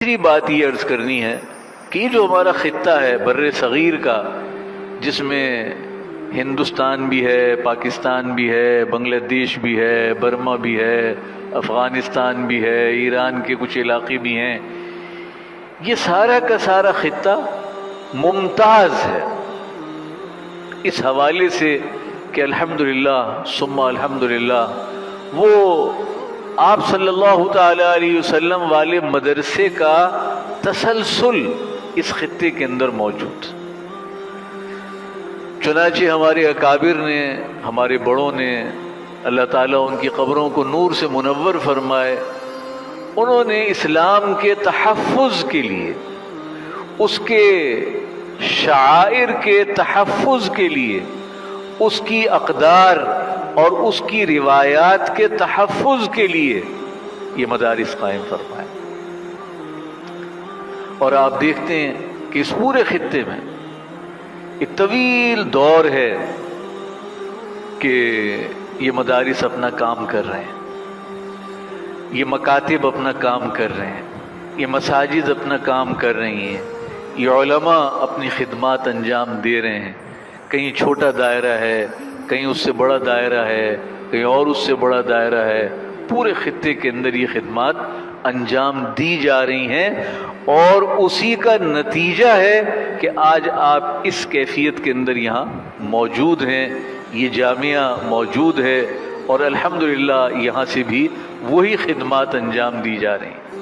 تیسری بات یہ عرض کرنی ہے کہ یہ جو ہمارا خطہ ہے بر صغیر کا، جس میں ہندوستان بھی ہے، پاکستان بھی ہے، بنگلہ دیش بھی ہے، برما بھی ہے، افغانستان بھی ہے، ایران کے کچھ علاقے بھی ہیں، یہ سارا کا سارا خطہ ممتاز ہے اس حوالے سے کہ الحمدللہ ثم الحمدللہ وہ آپ صلی اللہ تعالی علیہ وسلم والے مدرسے کا تسلسل اس خطے کے اندر موجود۔ چنانچہ ہمارے اکابر نے، ہمارے بڑوں نے، اللہ تعالیٰ ان کی قبروں کو نور سے منور فرمائے، انہوں نے اسلام کے تحفظ کے لیے، اس کے شعائر کے تحفظ کے لیے، اس کی اقدار اور اس کی روایات کے تحفظ کے لیے یہ مدارس قائم فرمائے۔ اور آپ دیکھتے ہیں کہ اس پورے خطے میں ایک طویل دور ہے کہ یہ مدارس اپنا کام کر رہے ہیں، یہ مکاتب اپنا کام کر رہے ہیں، یہ مساجد اپنا کام کر رہی ہیں، یہ علماء اپنی خدمات انجام دے رہے ہیں۔ کہیں چھوٹا دائرہ ہے، کہیں اس سے بڑا دائرہ ہے، کہیں اور اس سے بڑا دائرہ ہے، پورے خطے کے اندر یہ خدمات انجام دی جا رہی ہیں، اور اسی کا نتیجہ ہے کہ آج آپ اس کیفیت کے اندر یہاں موجود ہیں، یہ جامعہ موجود ہے، اور الحمدللہ یہاں سے بھی وہی خدمات انجام دی جا رہی ہیں۔